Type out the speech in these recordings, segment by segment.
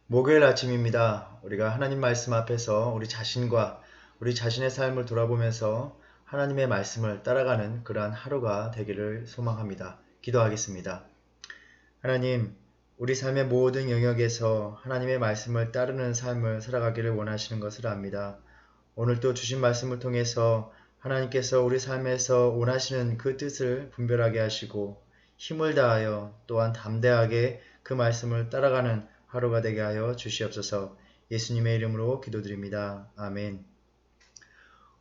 목요일 아침입니다. 우리가 하나님 말씀 앞에서 우리 자신과 우리 자신의 삶을 돌아보면서 하나님의 말씀을 따라가는 그러한 하루가 되기를 소망합니다. 기도하겠습니다. 하나님, 우리 삶의 모든 영역에서 하나님의 말씀을 따르는 삶을 살아가기를 원하시는 것을 압니다. 오늘 또 주신 말씀을 통해서 하나님께서 우리 삶에서 원하시는 그 뜻을 분별하게 하시고 힘을 다하여 또한 담대하게 그 말씀을 따라가는 하루가 되게 하여 주시옵소서. 예수님의 이름으로 기도드립니다. 아멘.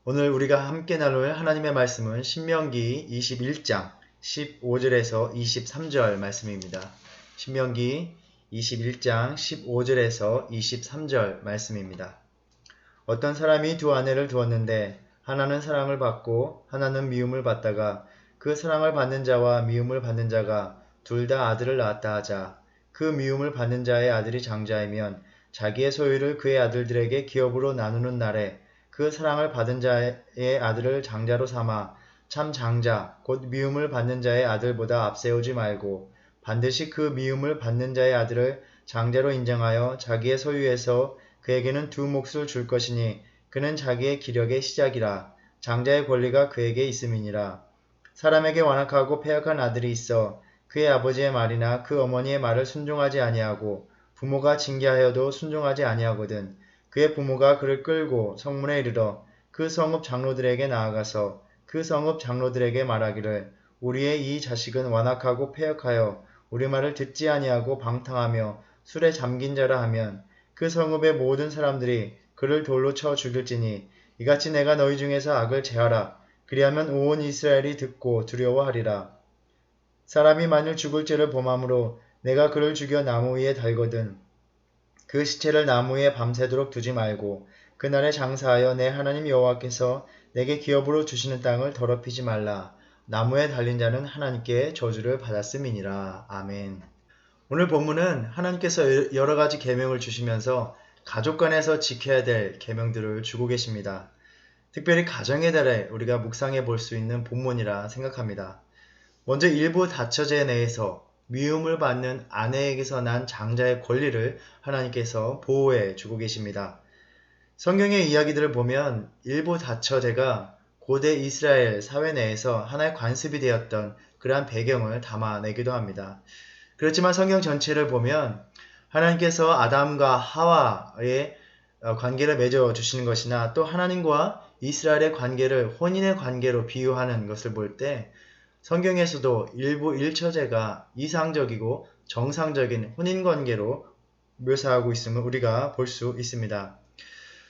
오늘 우리가 함께 나눌 하나님의 말씀은 신명기 21장 15절에서 23절 말씀입니다. 신명기 21장 15절에서 23절 말씀입니다. 어떤 사람이 두 아내를 두었는데 하나는 사랑을 받고 하나는 미움을 받다가 그 사랑을 받는 자와 미움을 받는 자가 둘 다 아들을 낳았다 하자. 그 미움을 받는 자의 아들이 장자이면 자기의 소유를 그의 아들들에게 기업으로 나누는 날에 그 사랑을 받은 자의 아들을 장자로 삼아 참 장자 곧 미움을 받는 자의 아들보다 앞세우지 말고 반드시 그 미움을 받는 자의 아들을 장자로 인정하여 자기의 소유에서 그에게는 두 몫을 줄 것이니 그는 자기의 기력의 시작이라. 장자의 권리가 그에게 있음이니라. 사람에게 완악하고 패역한 아들이 있어 그의 아버지의 말이나 그 어머니의 말을 순종하지 아니하고 부모가 징계하여도 순종하지 아니하거든. 그의 부모가 그를 끌고 성문에 이르러 그 성읍 장로들에게 나아가서 그 성읍 장로들에게 말하기를 우리의 이 자식은 완악하고 패역하여 우리 말을 듣지 아니하고 방탕하며 술에 잠긴 자라 하면 그 성읍의 모든 사람들이 그를 돌로 쳐 죽일지니 이같이 내가 너희 중에서 악을 제하라. 그리하면 온 이스라엘이 듣고 두려워하리라. 사람이 만일 죽을 죄를 범함으로 내가 그를 죽여 나무 위에 달거든 그 시체를 나무 위에 밤새도록 두지 말고 그날에 장사하여 내 하나님 여호와께서 내게 기업으로 주시는 땅을 더럽히지 말라. 나무에 달린 자는 하나님께 저주를 받았음이니라. 아멘. 오늘 본문은 하나님께서 여러 가지 계명을 주시면서 가족 간에서 지켜야 될 계명들을 주고 계십니다. 특별히 가정의 달에 우리가 묵상해 볼 수 있는 본문이라 생각합니다. 먼저 일부 다처제 내에서 미움을 받는 아내에게서 난 장자의 권리를 하나님께서 보호해 주고 계십니다. 성경의 이야기들을 보면 일부 다처제가 고대 이스라엘 사회 내에서 하나의 관습이 되었던 그러한 배경을 담아내기도 합니다. 그렇지만 성경 전체를 보면 하나님께서 아담과 하와의 관계를 맺어 주시는 것이나 또 하나님과 이스라엘의 관계를 혼인의 관계로 비유하는 것을 볼 때 성경에서도 일부 일처제가 이상적이고 정상적인 혼인 관계로 묘사하고 있음을 우리가 볼 수 있습니다.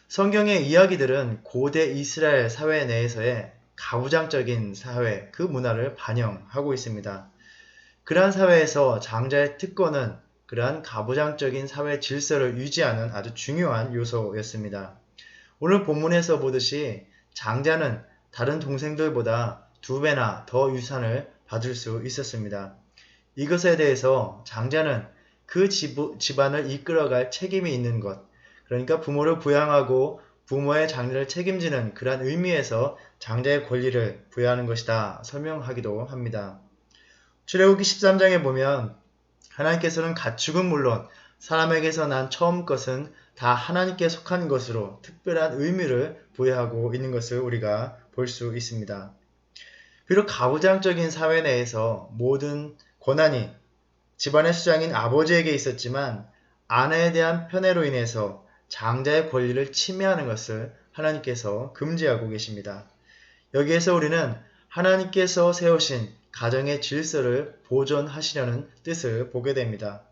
성경의 이야기들은 고대 이스라엘 사회 내에서의 가부장적인 사회, 그 문화를 반영하고 있습니다. 그러한 사회에서 장자의 특권은 그러한 가부장적인 사회 질서를 유지하는 아주 중요한 요소였습니다. 오늘 본문에서 보듯이 장자는 다른 동생들보다 2배나 더 유산을 받을 수 있었습니다. 이것에 대해서 장자는 그 집안을 이끌어갈 책임이 있는 것, 그러니까 부모를 부양하고 부모의 장래를 책임지는 그러한 의미에서 장자의 권리를 부여하는 것이다 설명하기도 합니다. 출애굽기 13장에 보면 하나님께서는 가축은 물론 사람에게서 난 처음 것은 다 하나님께 속한 것으로 특별한 의미를 부여하고 있는 것을 우리가 볼 수 있습니다. 비록 가부장적인 사회 내에서 모든 권한이 집안의 수장인 아버지에게 있었지만 아내에 대한 편애로 인해서 장자의 권리를 침해하는 것을 하나님께서 금지하고 계십니다. 여기에서 우리는 하나님께서 세우신 가정의 질서를 보존하시려는 뜻을 보게 됩니다.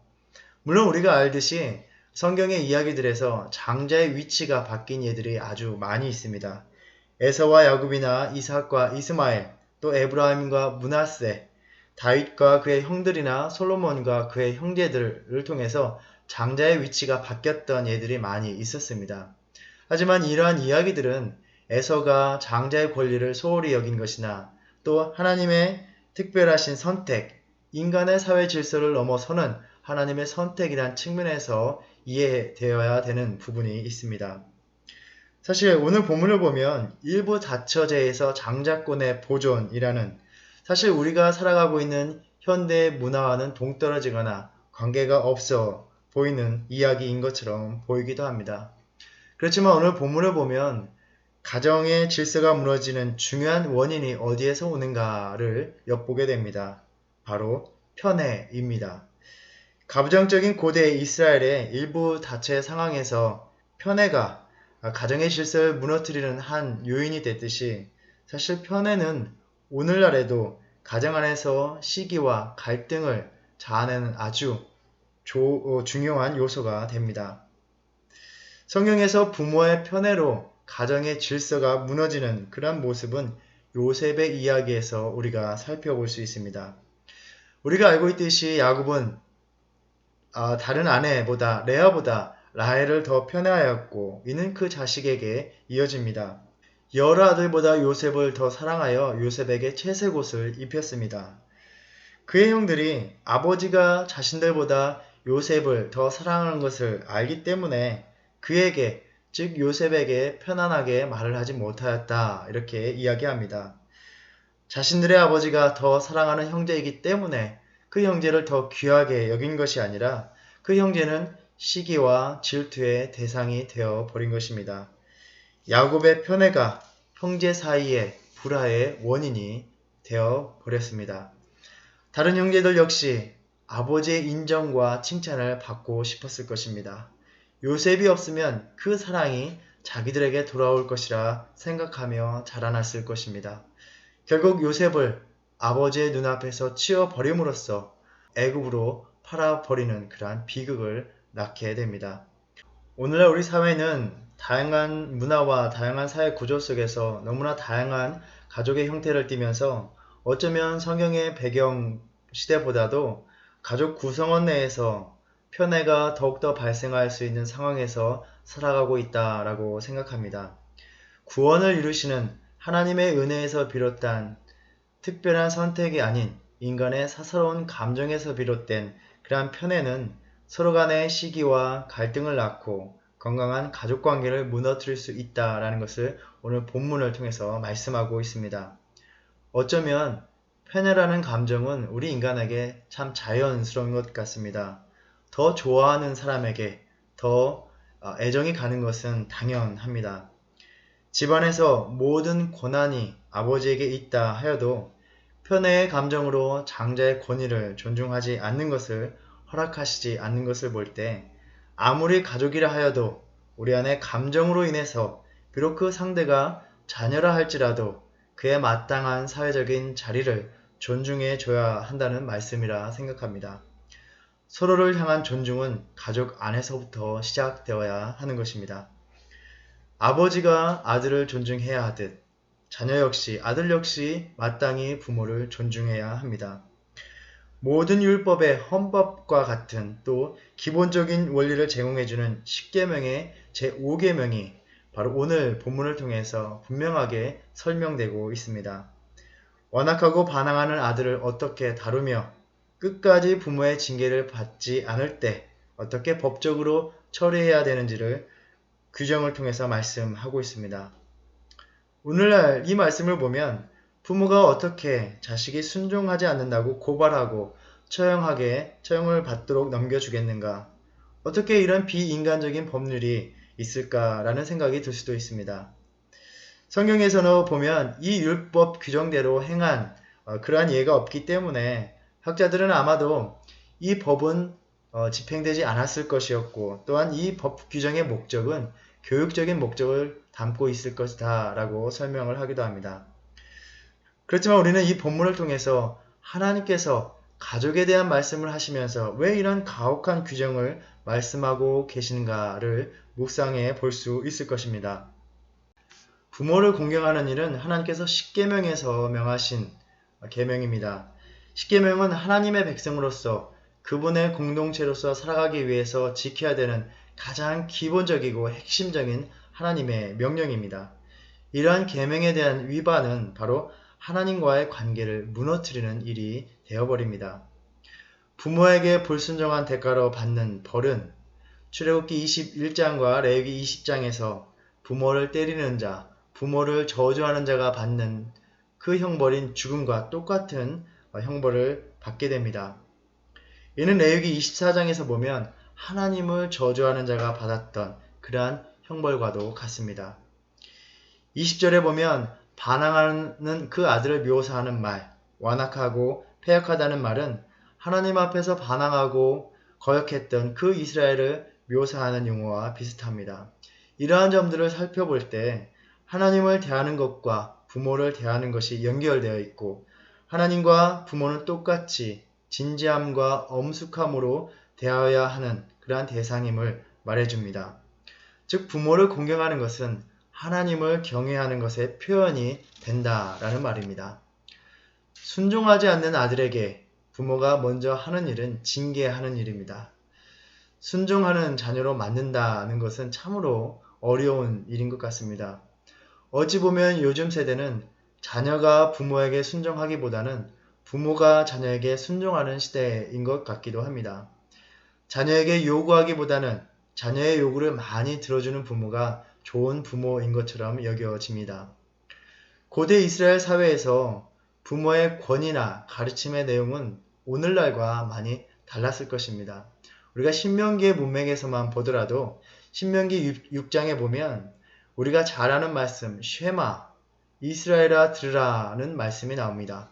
물론 우리가 알듯이 성경의 이야기들에서 장자의 위치가 바뀐 예들이 아주 많이 있습니다. 에서와 야곱이나 이삭과 이스마엘, 또 에브라임과 므낫세, 다윗과 그의 형들이나 솔로몬과 그의 형제들을 통해서 장자의 위치가 바뀌었던 예들이 많이 있었습니다. 하지만 이러한 이야기들은 에서가 장자의 권리를 소홀히 여긴 것이나 또 하나님의 특별하신 선택, 인간의 사회 질서를 넘어서는 하나님의 선택이란 측면에서 이해되어야 되는 부분이 있습니다. 사실 오늘 본문을 보면 일부 다처제에서 장자권의 보존이라는 사실 우리가 살아가고 있는 현대의 문화와는 동떨어지거나 관계가 없어 보이는 이야기인 것처럼 보이기도 합니다. 그렇지만 오늘 본문을 보면 가정의 질서가 무너지는 중요한 원인이 어디에서 오는가를 엿보게 됩니다. 바로 편애입니다. 가부장적인 고대 이스라엘의 일부 다처의 상황에서 편애가 가정의 질서를 무너뜨리는 한 요인이 됐듯이 사실 편애는 오늘날에도 가정 안에서 시기와 갈등을 자아내는 아주 중요한 요소가 됩니다. 성경에서 부모의 편애로 가정의 질서가 무너지는 그런 모습은 요셉의 이야기에서 우리가 살펴볼 수 있습니다. 우리가 알고 있듯이 야곱은 다른 아내보다 레아보다 라헬을 더 편애하였고 이는 그 자식에게 이어집니다. 여러 아들보다 요셉을 더 사랑하여 요셉에게 채색옷을 입혔습니다. 그의 형들이 아버지가 자신들보다 요셉을 더 사랑하는 것을 알기 때문에 그에게 즉 요셉에게 편안하게 말을 하지 못하였다 이렇게 이야기합니다. 자신들의 아버지가 더 사랑하는 형제이기 때문에 그 형제를 더 귀하게 여긴 것이 아니라 그 형제는 시기와 질투의 대상이 되어 버린 것입니다. 야곱의 편애가 형제 사이의 불화의 원인이 되어 버렸습니다. 다른 형제들 역시 아버지의 인정과 칭찬을 받고 싶었을 것입니다. 요셉이 없으면 그 사랑이 자기들에게 돌아올 것이라 생각하며 자라났을 것입니다. 결국 요셉을 아버지의 눈앞에서 치워버림으로써 애굽으로 팔아버리는 그러한 비극을 낳게 됩니다. 오늘날 우리 사회는 다양한 문화와 다양한 사회 구조 속에서 너무나 다양한 가족의 형태를 띠면서 어쩌면 성경의 배경 시대보다도 가족 구성원 내에서 편애가 더욱더 발생할 수 있는 상황에서 살아가고 있다라고 생각합니다. 구원을 이루시는 하나님의 은혜에서 비롯한 특별한 선택이 아닌 인간의 사사로운 감정에서 비롯된 그러한 편애는 서로 간의 시기와 갈등을 낳고 건강한 가족관계를 무너뜨릴 수 있다라는 것을 오늘 본문을 통해서 말씀하고 있습니다. 어쩌면 편애라는 감정은 우리 인간에게 참 자연스러운 것 같습니다. 더 좋아하는 사람에게 더 애정이 가는 것은 당연합니다. 집안에서 모든 권한이 아버지에게 있다 하여도 편애의 감정으로 장자의 권위를 존중하지 않는 것을 허락하시지 않는 것을 볼 때 아무리 가족이라 하여도 우리 안에 감정으로 인해서 비록 그 상대가 자녀라 할지라도 그에 마땅한 사회적인 자리를 존중해 줘야 한다는 말씀이라 생각합니다. 서로를 향한 존중은 가족 안에서부터 시작되어야 하는 것입니다. 아버지가 아들을 존중해야 하듯 자녀 역시 아들 역시 마땅히 부모를 존중해야 합니다. 모든 율법의 헌법과 같은 또 기본적인 원리를 제공해주는 10계명의 제5계명이 바로 오늘 본문을 통해서 분명하게 설명되고 있습니다. 완악하고 반항하는 아들을 어떻게 다루며 끝까지 부모의 징계를 받지 않을 때 어떻게 법적으로 처리해야 되는지를 규정을 통해서 말씀하고 있습니다. 오늘날 이 말씀을 보면 부모가 어떻게 자식이 순종하지 않는다고 고발하고 처형을 받도록 넘겨주겠는가? 어떻게 이런 비인간적인 법률이 있을까라는 생각이 들 수도 있습니다. 성경에서는 보면 이 율법 규정대로 행한 그러한 예가 없기 때문에 학자들은 아마도 이 법은 집행되지 않았을 것이었고 또한 이 법 규정의 목적은 교육적인 목적을 담고 있을 것이다 라고 설명을 하기도 합니다. 그렇지만 우리는 이 본문을 통해서 하나님께서 가족에 대한 말씀을 하시면서 왜 이런 가혹한 규정을 말씀하고 계시는가를 묵상해 볼 수 있을 것입니다. 부모를 공경하는 일은 하나님께서 십계명에서 명하신 계명입니다. 십계명은 하나님의 백성으로서 그분의 공동체로서 살아가기 위해서 지켜야 되는 가장 기본적이고 핵심적인 하나님의 명령입니다. 이러한 계명에 대한 위반은 바로 하나님과의 관계를 무너뜨리는 일이 되어버립니다. 부모에게 불순종한 대가로 받는 벌은 출애굽기 21장과 레위기 20장에서 부모를 때리는 자, 부모를 저주하는 자가 받는 그 형벌인 죽음과 똑같은 형벌을 받게 됩니다. 이는 레위기 24장에서 보면 하나님을 저주하는 자가 받았던 그러한 형벌과도 같습니다. 20절에 보면 반항하는 그 아들을 묘사하는 말, 완악하고 패역하다는 말은 하나님 앞에서 반항하고 거역했던 그 이스라엘을 묘사하는 용어와 비슷합니다. 이러한 점들을 살펴볼 때 하나님을 대하는 것과 부모를 대하는 것이 연결되어 있고 하나님과 부모는 똑같이 진지함과 엄숙함으로 대하여야 하는 그러한 대상임을 말해줍니다. 즉 부모를 공경하는 것은 하나님을 경외하는 것의 표현이 된다라는 말입니다. 순종하지 않는 아들에게 부모가 먼저 하는 일은 징계하는 일입니다. 순종하는 자녀로 만든다는 것은 참으로 어려운 일인 것 같습니다. 어찌 보면 요즘 세대는 자녀가 부모에게 순종하기보다는 부모가 자녀에게 순종하는 시대인 것 같기도 합니다. 자녀에게 요구하기보다는 자녀의 요구를 많이 들어주는 부모가 좋은 부모인 것처럼 여겨집니다. 고대 이스라엘 사회에서 부모의 권위나 가르침의 내용은 오늘날과 많이 달랐을 것입니다. 우리가 신명기의 문맥에서만 보더라도 신명기 6장에 보면 우리가 잘 아는 말씀 쉐마, 이스라엘아 들으라는 말씀이 나옵니다.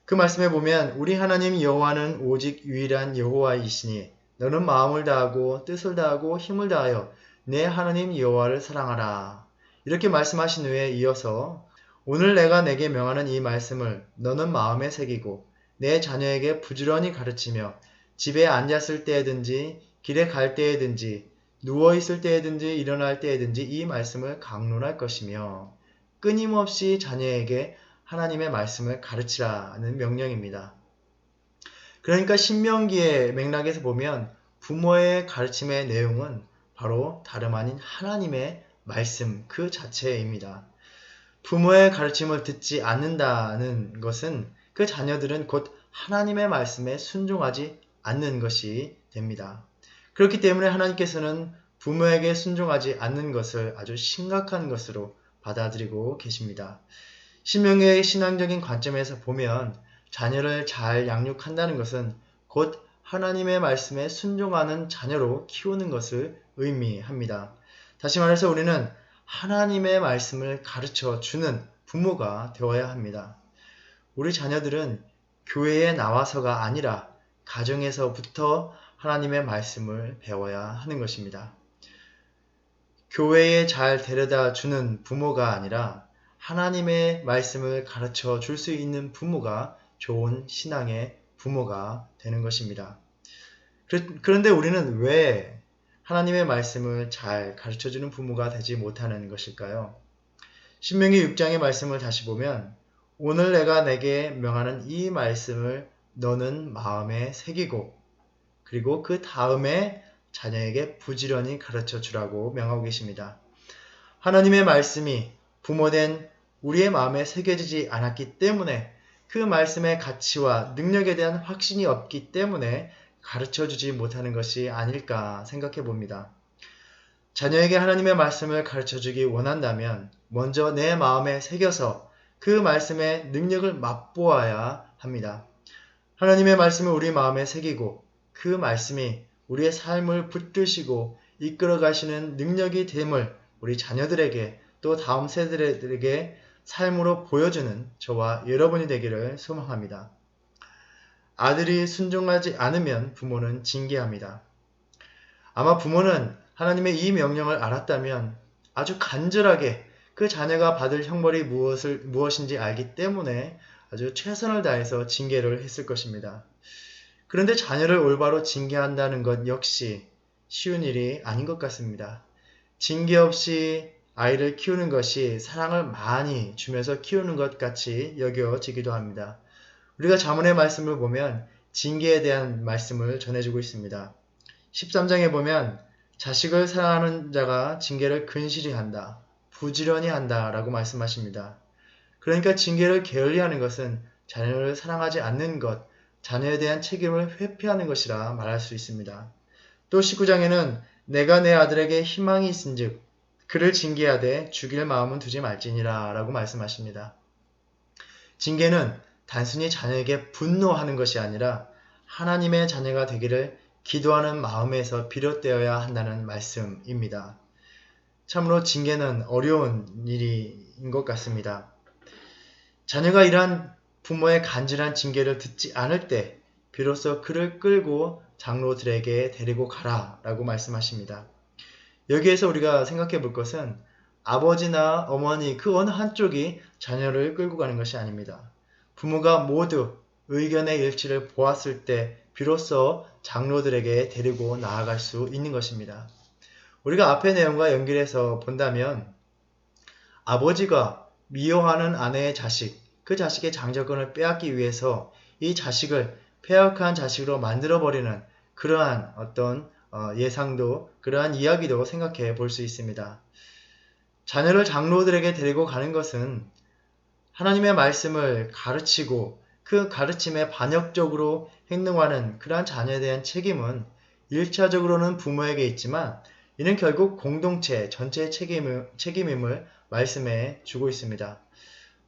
그 말씀에 보면 우리 하나님 여호와는 오직 유일한 여호와이시니 너는 마음을 다하고 뜻을 다하고 힘을 다하여 내 하나님 여호와를 사랑하라. 이렇게 말씀하신 후에 이어서 오늘 내가 내게 명하는 이 말씀을 너는 마음에 새기고 내 자녀에게 부지런히 가르치며 집에 앉았을 때에든지 길에 갈 때에든지 누워있을 때에든지 일어날 때에든지 이 말씀을 강론할 것이며 끊임없이 자녀에게 하나님의 말씀을 가르치라는 명령입니다. 그러니까 신명기의 맥락에서 보면 부모의 가르침의 내용은 바로 다름 아닌 하나님의 말씀 그 자체입니다. 부모의 가르침을 듣지 않는다는 것은 그 자녀들은 곧 하나님의 말씀에 순종하지 않는 것이 됩니다. 그렇기 때문에 하나님께서는 부모에게 순종하지 않는 것을 아주 심각한 것으로 받아들이고 계십니다. 신명기의 신앙적인 관점에서 보면 자녀를 잘 양육한다는 것은 곧 하나님의 말씀에 순종하는 자녀로 키우는 것을 의미합니다. 다시 말해서 우리는 하나님의 말씀을 가르쳐 주는 부모가 되어야 합니다. 우리 자녀들은 교회에 나와서가 아니라 가정에서부터 하나님의 말씀을 배워야 하는 것입니다. 교회에 잘 데려다 주는 부모가 아니라 하나님의 말씀을 가르쳐 줄 수 있는 부모가 좋은 신앙의 부모가 되는 것입니다. 그런데 우리는 왜 하나님의 말씀을 잘 가르쳐 주는 부모가 되지 못하는 것일까요? 신명기 6장의 말씀을 다시 보면 오늘 내가 내게 명하는 이 말씀을 너는 마음에 새기고 그리고 그 다음에 자녀에게 부지런히 가르쳐 주라고 명하고 계십니다. 하나님의 말씀이 부모된 우리의 마음에 새겨지지 않았기 때문에 그 말씀의 가치와 능력에 대한 확신이 없기 때문에 가르쳐주지 못하는 것이 아닐까 생각해 봅니다. 자녀에게 하나님의 말씀을 가르쳐주기 원한다면 먼저 내 마음에 새겨서 그 말씀의 능력을 맛보아야 합니다. 하나님의 말씀을 우리 마음에 새기고 그 말씀이 우리의 삶을 붙드시고 이끌어 가시는 능력이 됨을 우리 자녀들에게 또 다음 세대들에게 삶으로 보여주는 저와 여러분이 되기를 소망합니다. 아들이 순종하지 않으면 부모는 징계합니다. 아마 부모는 하나님의 이 명령을 알았다면 아주 간절하게 그 자녀가 받을 형벌이 무엇인지 알기 때문에 아주 최선을 다해서 징계를 했을 것입니다. 그런데 자녀를 올바로 징계한다는 것 역시 쉬운 일이 아닌 것 같습니다. 징계 없이 아이를 키우는 것이 사랑을 많이 주면서 키우는 것 같이 여겨지기도 합니다. 우리가 잠언의 말씀을 보면 징계에 대한 말씀을 전해주고 있습니다. 13장에 보면 자식을 사랑하는 자가 징계를 근실히 한다, 부지런히 한다 라고 말씀하십니다. 그러니까 징계를 게을리하는 것은 자녀를 사랑하지 않는 것, 자녀에 대한 책임을 회피하는 것이라 말할 수 있습니다. 또 19장에는 내가 내 아들에게 희망이 있은즉 그를 징계하되 죽일 마음은 두지 말지니라 라고 말씀하십니다. 징계는 단순히 자녀에게 분노하는 것이 아니라 하나님의 자녀가 되기를 기도하는 마음에서 비롯되어야 한다는 말씀입니다. 참으로 징계는 어려운 일인 것 같습니다. 자녀가 이러한 부모의 간절한 징계를 듣지 않을 때 비로소 그를 끌고 장로들에게 데리고 가라 라고 말씀하십니다. 여기에서 우리가 생각해 볼 것은 아버지나 어머니 그 어느 한쪽이 자녀를 끌고 가는 것이 아닙니다. 부모가 모두 의견의 일치를 보았을 때 비로소 장로들에게 데리고 나아갈 수 있는 것입니다. 우리가 앞의 내용과 연결해서 본다면 아버지가 미워하는 아내의 자식, 그 자식의 장자권을 빼앗기 위해서 이 자식을 폐역한 자식으로 만들어버리는 그러한 어떤 예상도, 그러한 이야기도 생각해 볼 수 있습니다. 자녀를 장로들에게 데리고 가는 것은 하나님의 말씀을 가르치고 그 가르침에 반역적으로 행동하는 그러한 자녀에 대한 책임은 1차적으로는 부모에게 있지만 이는 결국 공동체 전체의 책임임을 말씀해 주고 있습니다.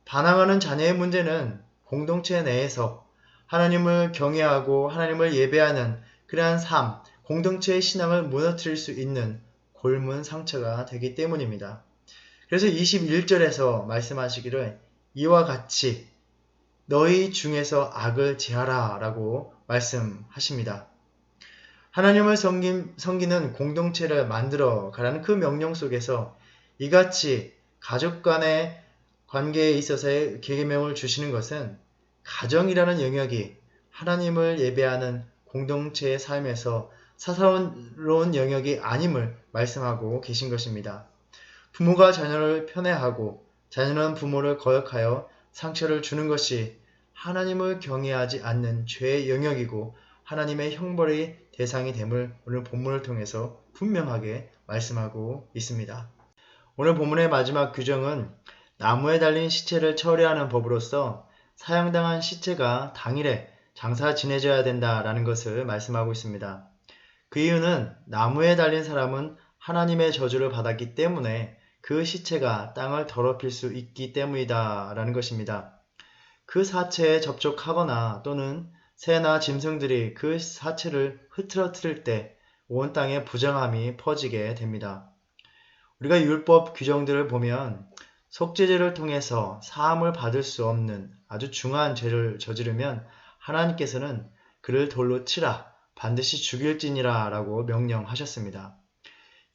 반항하는 자녀의 문제는 공동체 내에서 하나님을 경외하고 하나님을 예배하는 그러한 삶, 공동체의 신앙을 무너뜨릴 수 있는 골문 상처가 되기 때문입니다. 그래서 21절에서 말씀하시기를 이와 같이 너희 중에서 악을 제하라 라고 말씀하십니다. 하나님을 섬기는 공동체를 만들어 가라는 그 명령 속에서 이같이 가족 간의 관계에 있어서의 계명을 주시는 것은 가정이라는 영역이 하나님을 예배하는 공동체의 삶에서 사사로운 영역이 아님을 말씀하고 계신 것입니다. 부모가 자녀를 편애하고 자녀는 부모를 거역하여 상처를 주는 것이 하나님을 경외하지 않는 죄의 영역이고 하나님의 형벌의 대상이 됨을 오늘 본문을 통해서 분명하게 말씀하고 있습니다. 오늘 본문의 마지막 규정은 나무에 달린 시체를 처리하는 법으로서 사형당한 시체가 당일에 장사 지내져야 된다라는 것을 말씀하고 있습니다. 그 이유는 나무에 달린 사람은 하나님의 저주를 받았기 때문에 그 시체가 땅을 더럽힐 수 있기 때문이다 라는 것입니다. 그 사체에 접촉하거나 또는 새나 짐승들이 그 사체를 흐트러뜨릴 때 온 땅에 부정함이 퍼지게 됩니다. 우리가 율법 규정들을 보면 속죄제를 통해서 사함을 받을 수 없는 아주 중한 죄를 저지르면 하나님께서는 그를 돌로 치라, 반드시 죽일지니라 라고 명령하셨습니다.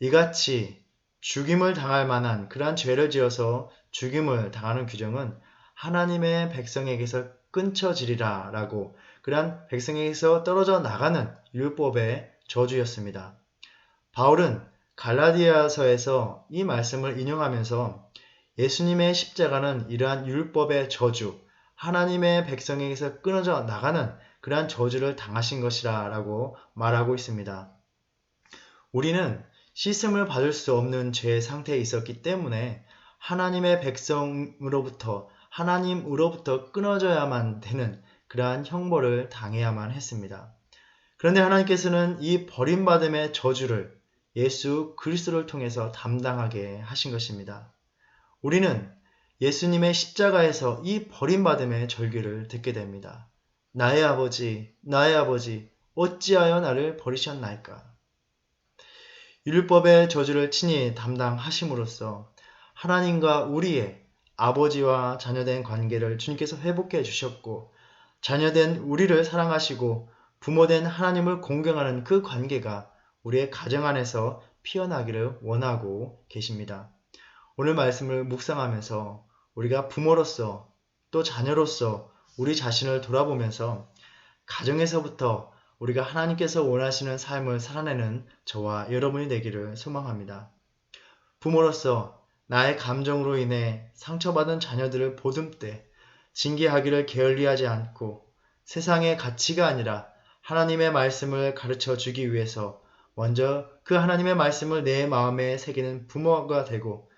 이같이 죽임을 당할 만한 그러한 죄를 지어서 죽임을 당하는 규정은 하나님의 백성에게서 끊쳐지리라 라고 그러한 백성에게서 떨어져 나가는 율법의 저주였습니다. 바울은 갈라디아서에서 이 말씀을 인용하면서 예수님의 십자가는 이러한 율법의 저주, 하나님의 백성에게서 끊어져 나가는 그러한 저주를 당하신 것이라 라고 말하고 있습니다. 우리는 씻음을 받을 수 없는 죄의 상태에 있었기 때문에 하나님의 백성으로부터 끊어져야만 되는 그러한 형벌을 당해야만 했습니다. 그런데 하나님께서는 이 버림받음의 저주를 예수 그리스도를 통해서 담당하게 하신 것입니다. 우리는 예수님의 십자가에서 이 버림받음의 절규를 듣게 됩니다. 나의 아버지, 어찌하여 나를 버리셨나이까? 율법의 저주를 친히 담당하심으로써 하나님과 우리의 아버지와 자녀된 관계를 주님께서 회복해 주셨고 자녀된 우리를 사랑하시고 부모된 하나님을 공경하는 그 관계가 우리의 가정 안에서 피어나기를 원하고 계십니다. 오늘 말씀을 묵상하면서 우리가 부모로서 또 자녀로서 우리 자신을 돌아보면서 가정에서부터 우리가 하나님께서 원하시는 삶을 살아내는 저와 여러분이 되기를 소망합니다. 부모로서 나의 감정으로 인해 상처받은 자녀들을 보듬때 징계하기를 게을리하지 않고 세상의 가치가 아니라 하나님의 말씀을 가르쳐 주기 위해서 먼저 그 하나님의 말씀을 내 마음에 새기는 부모가 되고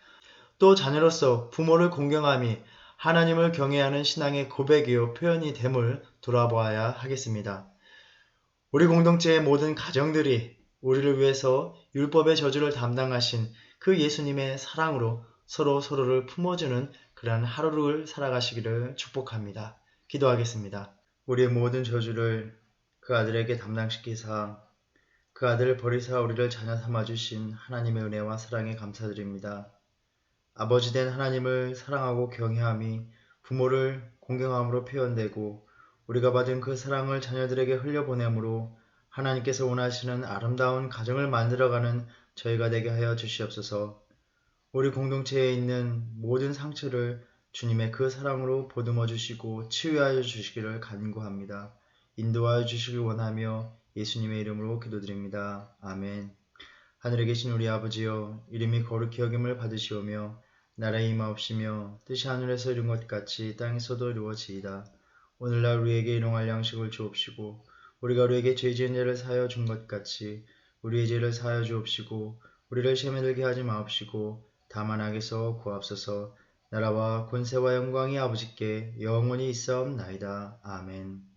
또 자녀로서 부모를 공경함이 하나님을 경외하는 신앙의 고백이요 표현이 됨을 돌아보아야 하겠습니다. 우리 공동체의 모든 가정들이 우리를 위해서 율법의 저주를 담당하신 그 예수님의 사랑으로 서로를 품어주는 그러한 하루를 살아가시기를 축복합니다. 기도하겠습니다. 우리의 모든 저주를 그 아들에게 담당시키사 그 아들을 버리사 우리를 자녀 삼아주신 하나님의 은혜와 사랑에 감사드립니다. 아버지 된 하나님을 사랑하고 경외함이 부모를 공경함으로 표현되고 우리가 받은 그 사랑을 자녀들에게 흘려보내므로 하나님께서 원하시는 아름다운 가정을 만들어가는 저희가 되게 하여 주시옵소서. 우리 공동체에 있는 모든 상처를 주님의 그 사랑으로 보듬어 주시고 치유하여 주시기를 간구합니다. 인도하여 주시길 원하며 예수님의 이름으로 기도드립니다. 아멘. 하늘에 계신 우리 아버지여, 이름이 거룩히 여김을 받으시오며 나라의 임하옵시며 뜻이 하늘에서 이룬 것 같이 땅에서도 이루어지이다. 오늘날 우리에게 일용할 양식을 주옵시고 우리가 우리에게 죄 지은 죄를 사하여 준 것 같이 우리의 죄를 사하여 주옵시고 우리를 시험에 들게 하지 마옵시고 다만 악에서 구하옵소서. 나라와 권세와 영광이 아버지께 영원히 있사옵나이다. 아멘.